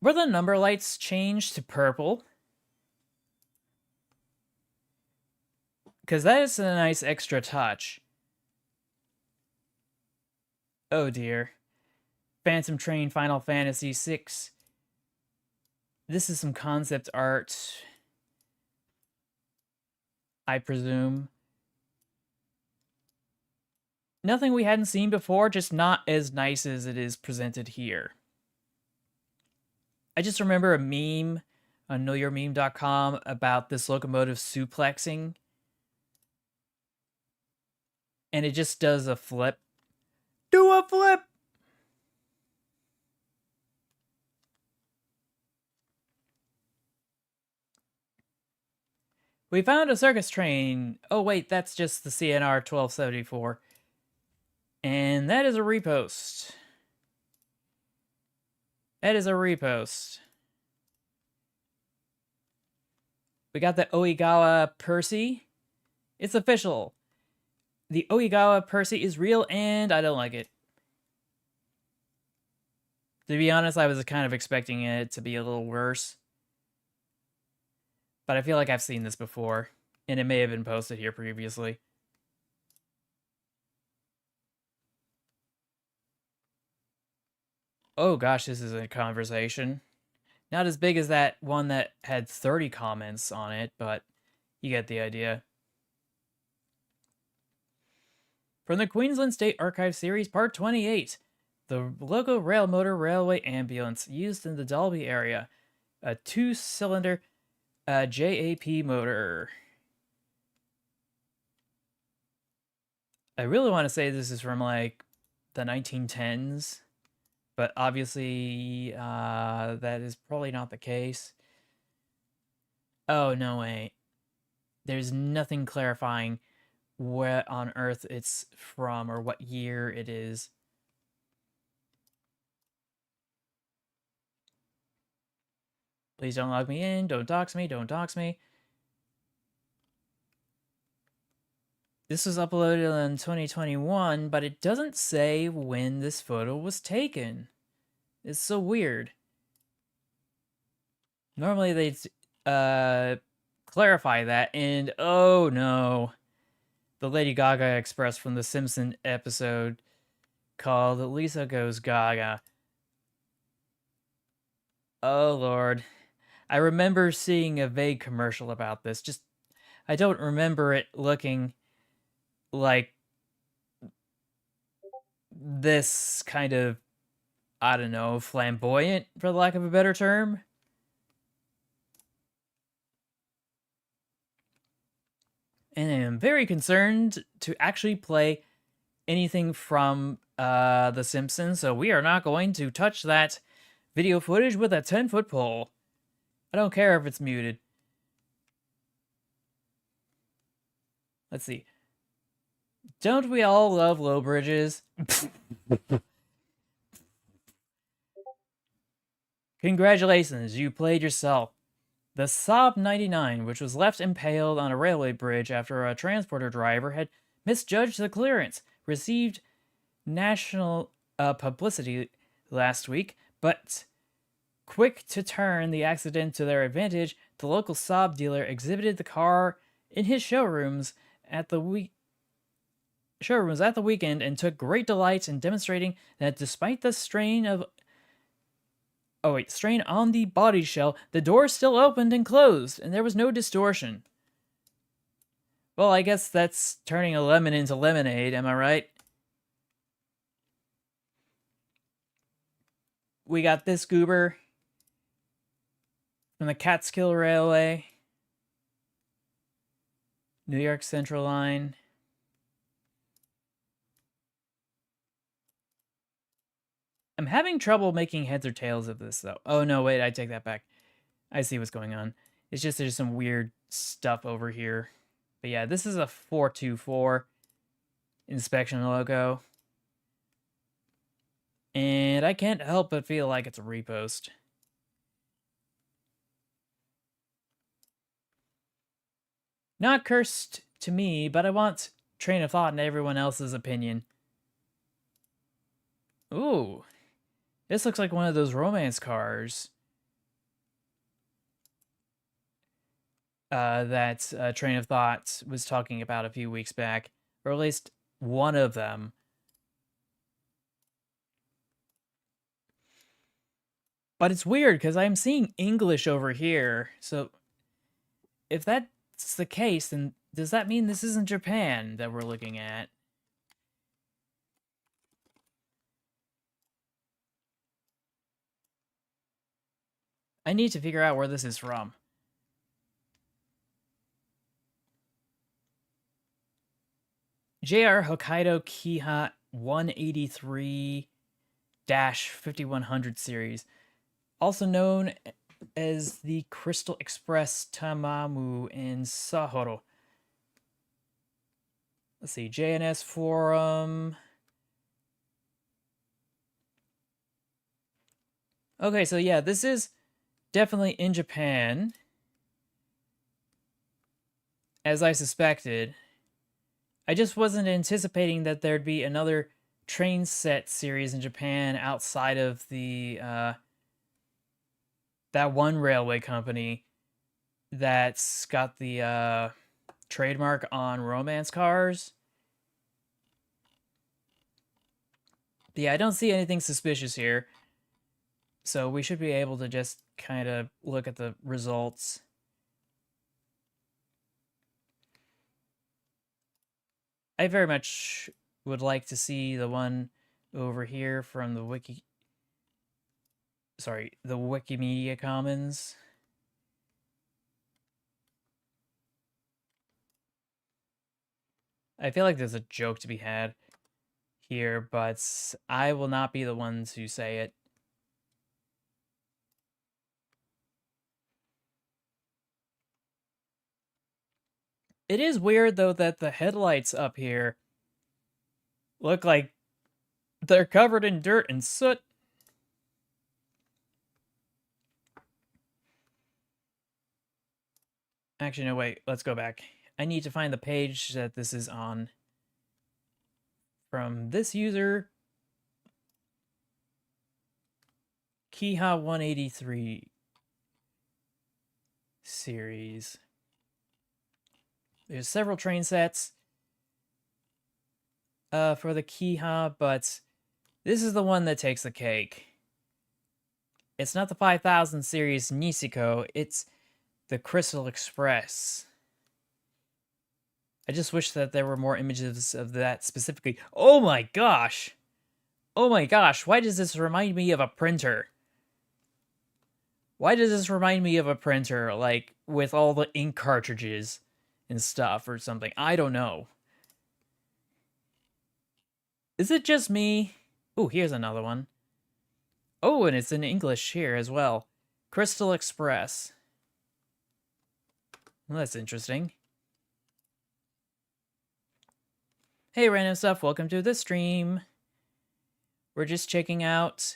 number lights changed to purple? Because that is a nice extra touch. Oh dear. Phantom Train Final Fantasy VI. This is some concept art, I presume. Nothing we hadn't seen before, just not as nice as it is presented here. I just remember a meme on knowyourmeme.com about this locomotive suplexing. And it just does a flip. Do a flip! We found a circus train. Oh wait, that's just the CNR 1274. And that is a repost. That is a repost. We got the Oigawa Percy. It's official. The Oigawa Percy is real and I don't like it. To be honest, I was kind of expecting it to be a little worse. But I feel like I've seen this before, and it may have been posted here previously. Oh gosh, this is a conversation. Not as big as that one that had 30 comments on it, but you get the idea. From the Queensland State Archive Series, Part 28. The local rail motor railway ambulance used in the Dalby area. A 2-cylinder JAP motor. I really want to say this is from like the 1910s, but obviously that is probably not the case. Oh, no, wait. There's nothing clarifying where on earth it's from or what year it is. Please don't log me in. Don't dox me. Don't dox me. This was uploaded in 2021, but it doesn't say when this photo was taken. It's so weird. Normally they'd clarify that, and oh no. The Lady Gaga Express from the Simpson episode called Lisa Goes Gaga. Oh lord. I remember seeing a vague commercial about this. Just, I don't remember it looking like this kind of, I don't know, flamboyant, for the lack of a better term. And I am very concerned to actually play anything from The Simpsons, so we are not going to touch that video footage with a 10-foot pole. I don't care if it's muted. Let's see. Don't we all love low bridges? Congratulations, you played yourself. The Saab 99, which was left impaled on a railway bridge after a transporter driver had misjudged the clearance, received national publicity last week, but quick to turn the accident to their advantage, the local Saab dealer exhibited the car in his showrooms at the weekend and took great delight in demonstrating that despite the strain on the body shell, the door still opened and closed, and there was no distortion. Well, I guess that's turning a lemon into lemonade, am I right? We got this goober from the Catskill Railway, New York Central Line. I'm having trouble making heads or tails of this, though. Oh, no, wait, I take that back. I see what's going on. It's just there's some weird stuff over here. But yeah, this is a 424 inspection logo. And I can't help but feel like it's a repost. Not cursed to me, but I want train of thought and everyone else's opinion. Ooh, this looks like one of those romance cars. That Train of Thought was talking about a few weeks back, or at least one of them. But it's weird because I'm seeing English over here. So if that's the case, then does that mean this isn't Japan that we're looking at? I need to figure out where this is from. JR Hokkaido Kiha 183-5100 series, also known as the Crystal Express Tamamu in Sahoro. Let's see, JNS Forum. Okay, so yeah, this is definitely in Japan, as I suspected. I just wasn't anticipating that there'd be another train set series in Japan outside of the that one railway company that's got the trademark on romance cars. But yeah, I don't see anything suspicious here. So we should be able to just kind of look at the results. I very much would like to see the one over here from the the Wikimedia Commons. I feel like there's a joke to be had here, but I will not be the one to say it. It is weird, though, that the headlights up here look like they're covered in dirt and soot. Actually, no, wait. Let's go back. I need to find the page that this is on. From this user, Kiha 183 series. There's several train sets for the Kiha, but this is the one that takes the cake. It's not the 5000 series Niseko, it's the Crystal Express. I just wish that there were more images of that specifically. Oh my gosh! Oh my gosh, why does this remind me of a printer? Why does this remind me of a printer, like, with all the ink cartridges and stuff or something? I don't know. Is it just me? Oh, here's another one. Oh, and it's in English here as well. Crystal Express. Well, that's interesting. Hey, random stuff, welcome to the stream. We're just checking out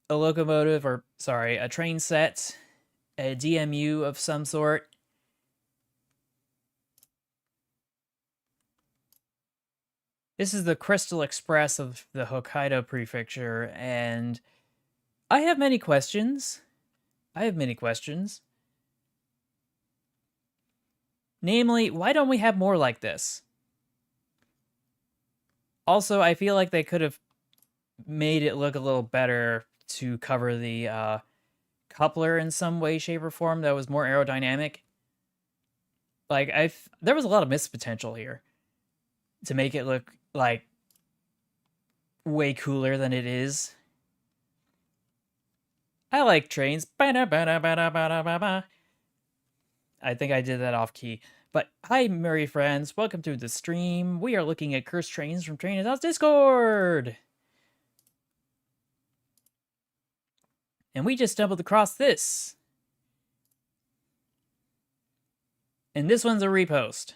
a locomotive, or sorry, a train set, a DMU of some sort. This is the Crystal Express of the Hokkaido Prefecture, and I have many questions. Namely, why don't we have more like this? Also, I feel like they could have made it look a little better to cover the coupler in some way, shape, or form that was more aerodynamic. Like there was a lot of missed potential here to make it look like way cooler than it is. I like trains. I think I did that off key. But hi, merry friends. Welcome to the stream. We are looking at cursed trains from Train House Discord. And we just stumbled across this. And this one's a repost.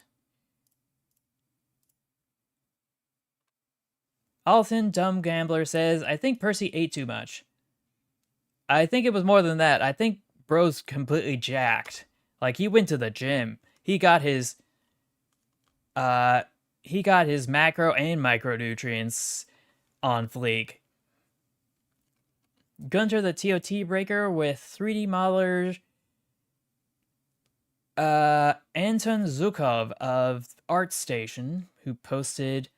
Alton Dumb Gambler says, I think Percy ate too much. I think it was more than that. I think bro's completely jacked. Like, he went to the gym. He got his macro and micronutrients on fleek. Gunter the TOT breaker with 3D modeler Anton Zukov of ArtStation, who posted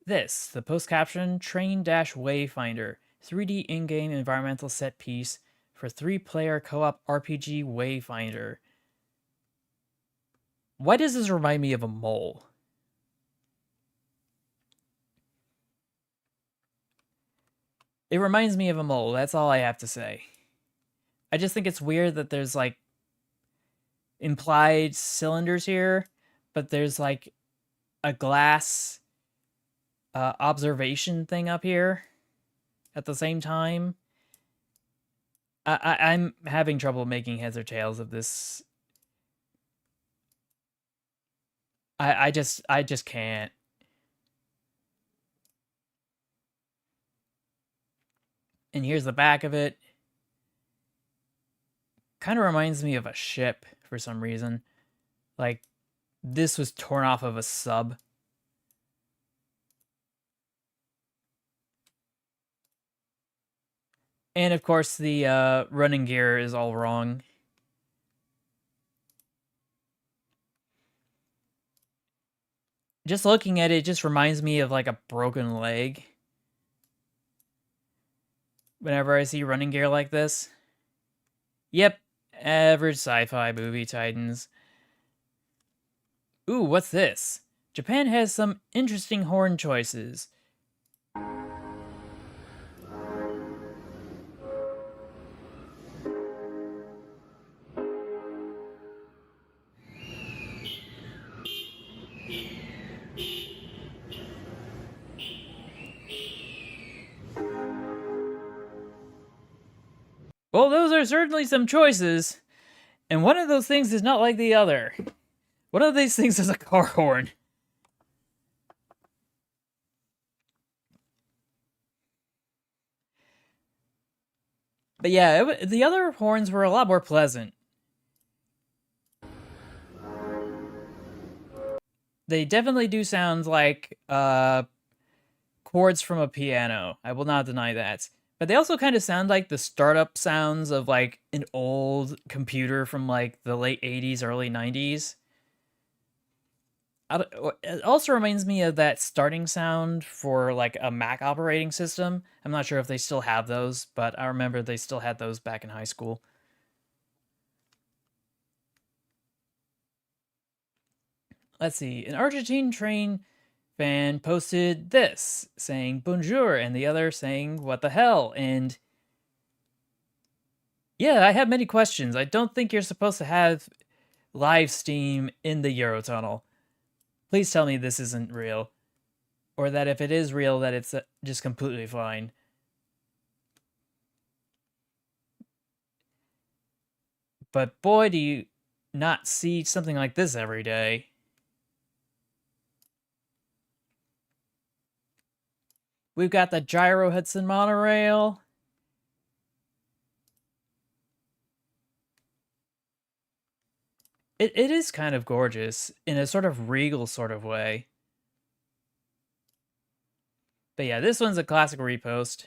this, the post caption, Train-Wayfinder, 3D in-game environmental set piece for 3-player co-op RPG Wayfinder. Why does this remind me of a mole? It reminds me of a mole, that's all I have to say. I just think it's weird that there's, like, implied cylinders here, but there's, like, a glass observation thing up here at the same time. I'm having trouble making heads or tails of this. I just can't. And here's the back of it. Kind of reminds me of a ship for some reason. Like, this was torn off of a sub. And of course, the running gear is all wrong. Just looking at it just reminds me of, like, a broken leg. Whenever I see running gear like this. Yep, average sci-fi movie titans. Ooh, what's this? Japan has some interesting horn choices. Well, those are certainly some choices. And one of those things is not like the other. One of these things is a car horn. But yeah, the other horns were a lot more pleasant. They definitely do sound like chords from a piano. I will not deny that. But they also kind of sound like the startup sounds of, like, an old computer from, like, the late 80s, early 90s. It also reminds me of that starting sound for, like, a Mac operating system. I'm not sure if they still have those, but I remember they still had those back in high school. Let's see. An Argentine train fan posted this, saying bonjour, and the other saying what the hell, and yeah, I have many questions. I don't think you're supposed to have live Steam in the Eurotunnel. Please tell me this isn't real. Or that if it is real, that it's just completely fine. But boy, do you not see something like this every day. We've got the Gyro Hudson monorail. It is kind of gorgeous in a sort of regal sort of way. But yeah, this one's a classic repost.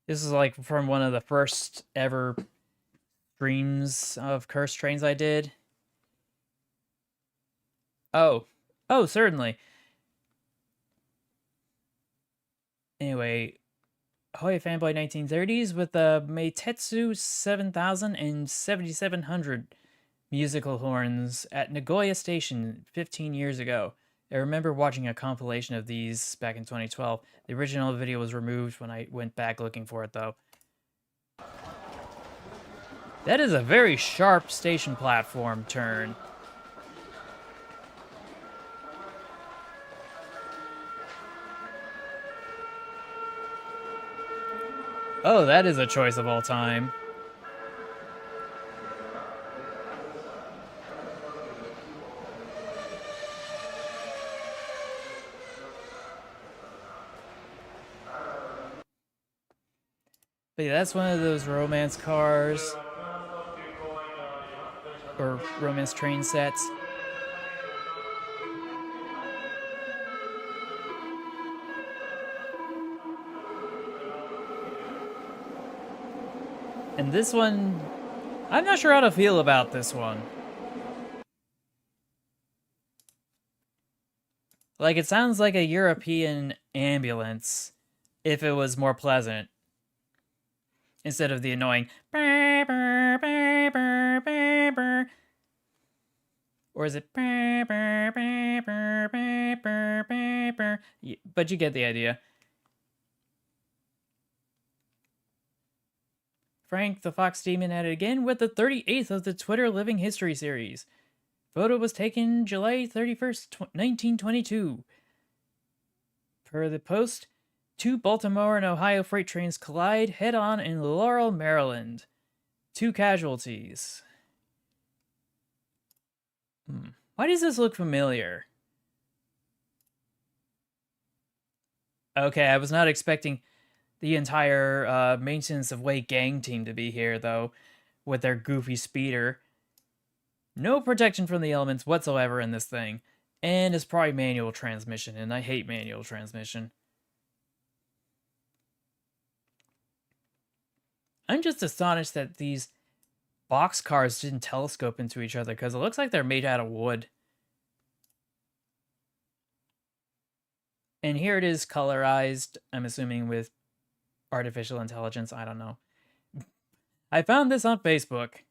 This is, like, from one of the first ever streams of Cursed Trains I did. Oh, certainly. Anyway, Hoya Fanboy 1930s with the Meitetsu 7000 and 7700 musical horns at Nagoya Station 15 years ago. I remember watching a compilation of these back in 2012. The original video was removed when I went back looking for it, though. That is a very sharp station platform turn. Oh, that is a choice of all time. But yeah, that's one of those romance cars. Or romance train sets. And this one, I'm not sure how to feel about this one. Like, it sounds like a European ambulance if it was more pleasant. Instead of the annoying or is it but you get the idea. Frank the Fox Demon at it again with the 38th of the Twitter Living History series. Photo was taken July 31st, 1922. Per the post, two Baltimore and Ohio freight trains collide head-on in Laurel, Maryland. 2 casualties. Why does this look familiar? Okay, I was not expecting the entire Maintenance of Way gang team to be here, though, with their goofy speeder. No protection from the elements whatsoever in this thing. And it's probably manual transmission, and I hate manual transmission. I'm just astonished that these box cars didn't telescope into each other, because it looks like they're made out of wood. And here it is colorized, I'm assuming with artificial intelligence, I don't know. I found this on Facebook.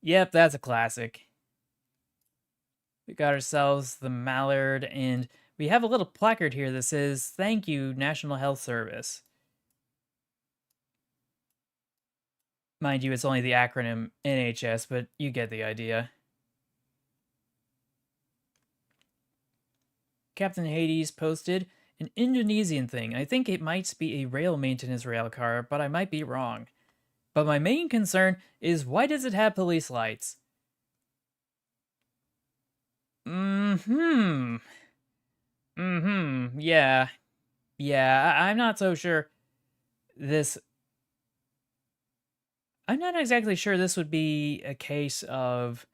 Yep, that's a classic. We got ourselves the Mallard, and we have a little placard here that says, "Thank you, National Health Service." Mind you, it's only the acronym NHS, but you get the idea. Captain Hades posted an Indonesian thing. I think it might be a rail maintenance rail car, but I might be wrong. But my main concern is, why does it have police lights? Yeah. Yeah, I'm not so sure this... I'm not exactly sure this would be a case of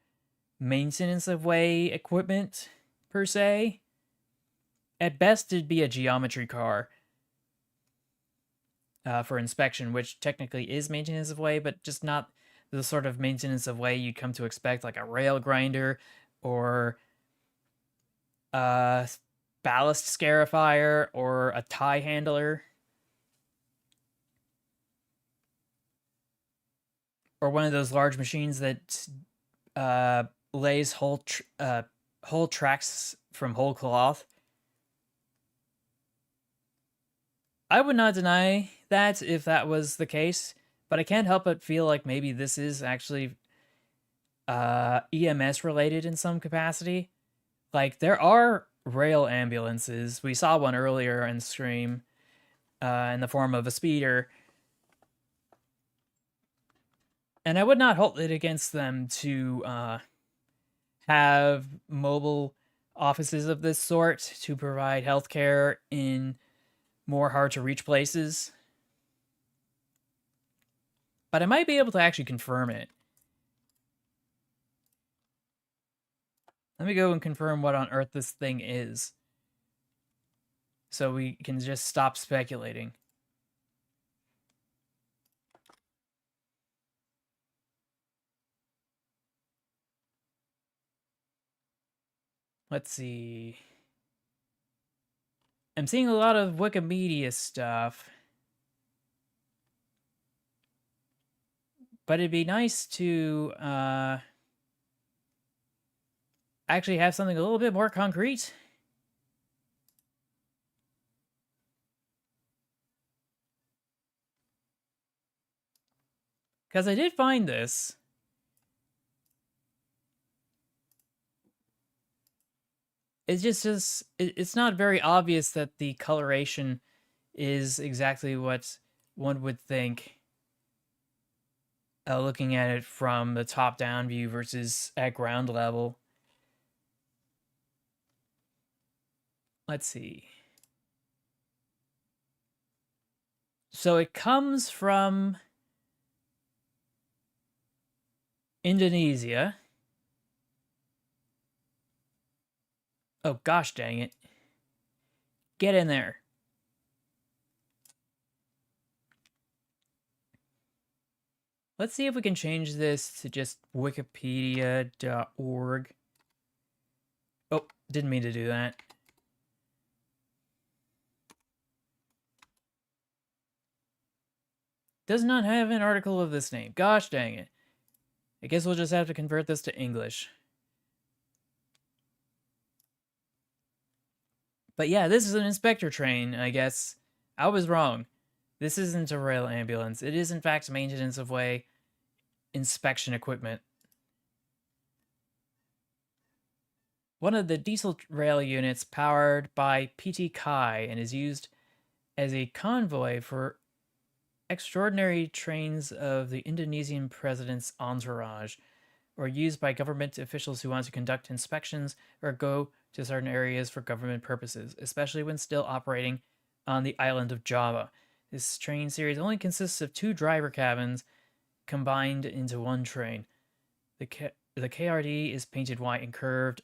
maintenance of way equipment, per se. At best, it'd be a geometry car for inspection, which technically is maintenance of way, but just not the sort of maintenance of way you'd come to expect, like a rail grinder or a ballast scarifier or a tie handler. Or one of those large machines that lays whole tracks from whole cloth. I would not deny that if that was the case, but I can't help but feel like maybe this is actually EMS related in some capacity. Like, there are rail ambulances. We saw one earlier in stream in the form of a speeder. And I would not hold it against them to have mobile offices of this sort to provide healthcare in more hard-to-reach places. But I might be able to actually confirm it. Let me go and confirm what on earth this thing is, so we can just stop speculating. Let's see. I'm seeing a lot of Wikimedia stuff. But it'd be nice to actually have something a little bit more concrete. Because I did find this. It's not very obvious that the coloration is exactly what one would think looking at it from the top-down view versus at ground level. Let's see. So it comes from Indonesia. Oh, gosh dang it. Get in there. Let's see if we can change this to just wikipedia.org. Oh, didn't mean to do that. Does not have an article of this name. Gosh dang it. I guess we'll just have to convert this to English. But yeah, this is an inspector train, I guess. I was wrong. This isn't a rail ambulance. It is, in fact, maintenance of way inspection equipment. One of the diesel rail units powered by PT Kai and is used as a convoy for extraordinary trains of the Indonesian president's entourage, or used by government officials who want to conduct inspections or go to certain areas for government purposes, especially when still operating on the island of Java. This train series only consists of 2 driver cabins combined into one train. The KRD is painted white and curved.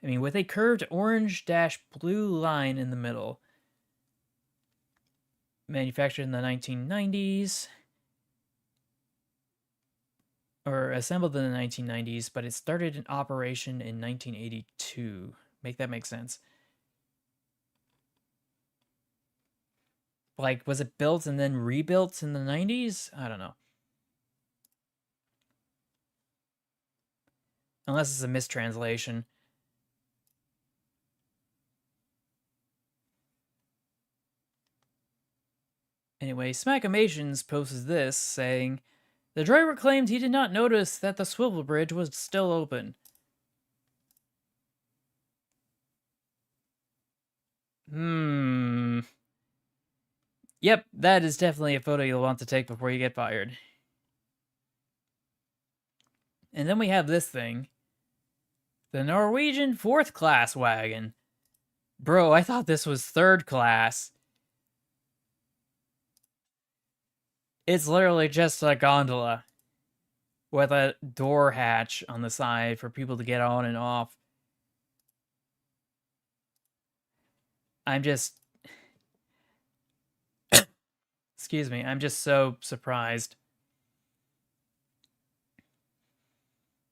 With a curved orange-blue line in the middle. Manufactured in the 1990s. Or assembled in the 1990s, but it started in operation in 1982. Make that make sense. Like, was it built and then rebuilt in the 90s? I don't know. Unless it's a mistranslation. Anyway, Smackamations posts this, saying, "The driver claimed he did not notice that the swivel bridge was still open." Yep, that is definitely a photo you'll want to take before you get fired. And then we have this thing. The Norwegian 4th class wagon. Bro, I thought this was 3rd class. It's literally just a gondola with a door hatch on the side for people to get on and off. I'm just... Excuse me, I'm just so surprised.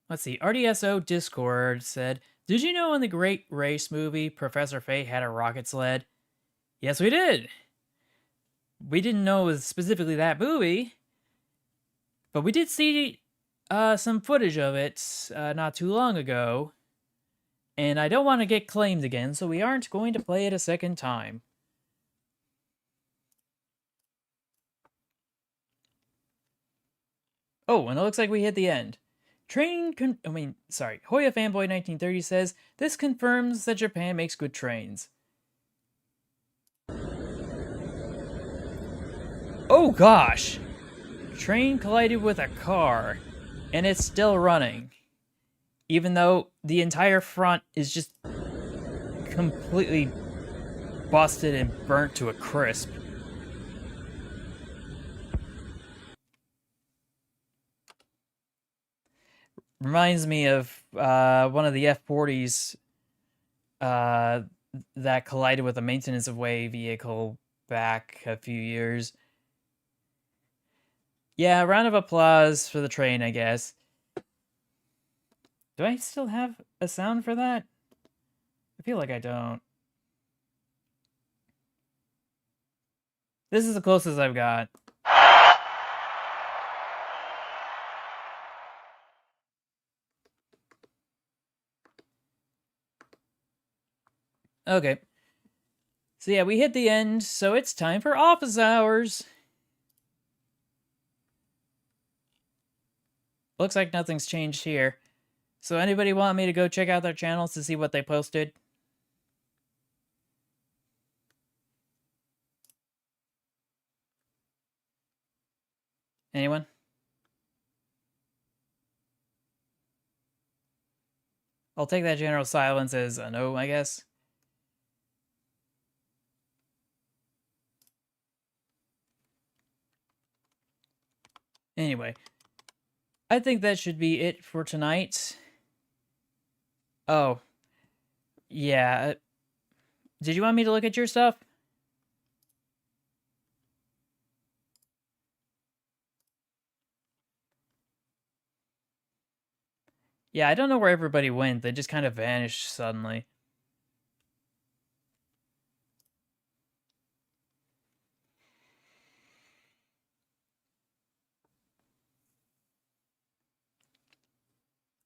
Let's see, RDSO Discord said, "Did you know in the Great Race movie, Professor Fate had a rocket sled?" Yes, we did. We didn't know it was specifically that movie, but we did see some footage of it not too long ago, and I don't want to get claimed again, so we aren't going to play it a second time. Oh, and it looks like we hit the end. Hoya Fanboy 1930 says, "This confirms that Japan makes good trains." Oh gosh! Train collided with a car, and it's still running. Even though the entire front is just completely busted and burnt to a crisp. Reminds me of one of the F-40s that collided with a maintenance of way vehicle back a few years. Yeah, round of applause for the train, I guess. Do I still have a sound for that? I feel like I don't. This is the closest I've got. Okay. So yeah, we hit the end, so it's time for office hours. Looks like nothing's changed here. So anybody want me to go check out their channels to see what they posted? Anyone? I'll take that general silence as a no, I guess. Anyway, I think that should be it for tonight. Oh, yeah. Did you want me to look at your stuff? Yeah, I don't know where everybody went. They just kind of vanished suddenly.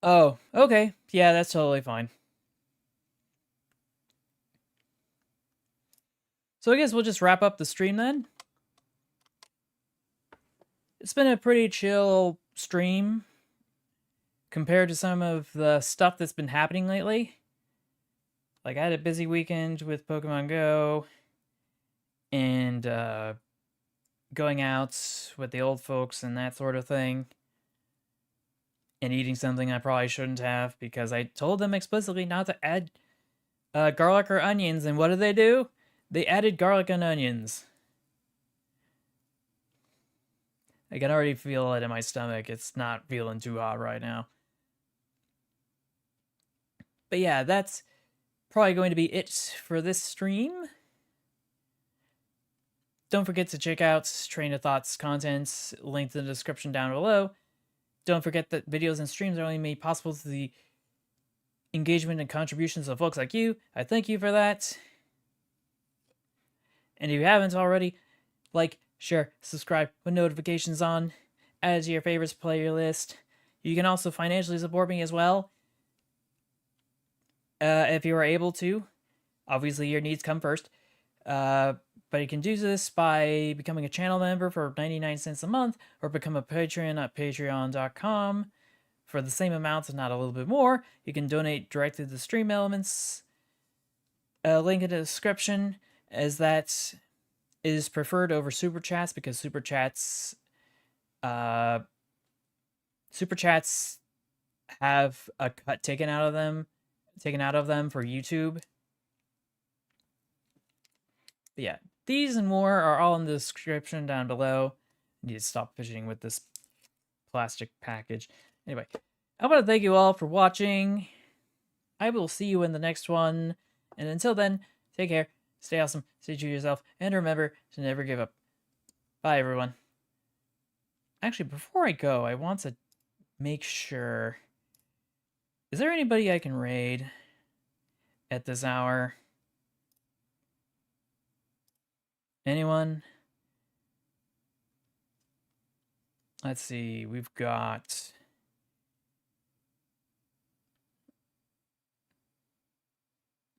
Oh, okay. Yeah, that's totally fine. So I guess we'll just wrap up the stream then. It's been a pretty chill stream compared to some of the stuff that's been happening lately. Like, I had a busy weekend with Pokemon Go and going out with the old folks and that sort of thing. And eating something I probably shouldn't have because I told them explicitly not to add garlic or onions. And what did they do? They added garlic and onions. I can already feel it in my stomach. It's not feeling too hot right now. But yeah, that's probably going to be it for this stream. Don't forget to check out Train of Thought's contents linked in the description down below. Don't forget that videos and streams are only made possible through the engagement and contributions of folks like you. I thank you for that. And if you haven't already, like, share, subscribe with notifications on, add it to your favorites playlist. You can also financially support me as well, if you are able to. Obviously, your needs come first. But you can do this by becoming a channel member for 99 cents a month, or become a patron at patreon.com for the same amount, if not a little bit more. You can donate directly to the stream elements. Link in the description, as that is preferred over super chats because super chats have a cut taken out of them for YouTube. But yeah, these and more are all in the description down below. I need to stop fidgeting with this plastic package. Anyway, I want to thank you all for watching. I will see you in the next one. And until then, take care, stay awesome, stay true to yourself, and remember to never give up. Bye, everyone. Actually, before I go, I want to make sure... Is there anybody I can raid at this hour? Anyone? Let's see, we've got...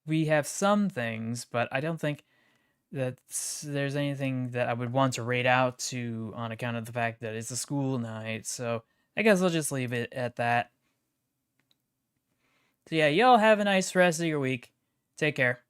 We have some things, but I don't think that there's anything that I would want to raid out to on account of the fact that it's a school night, so I guess I'll just leave it at that. So yeah, y'all have a nice rest of your week. Take care.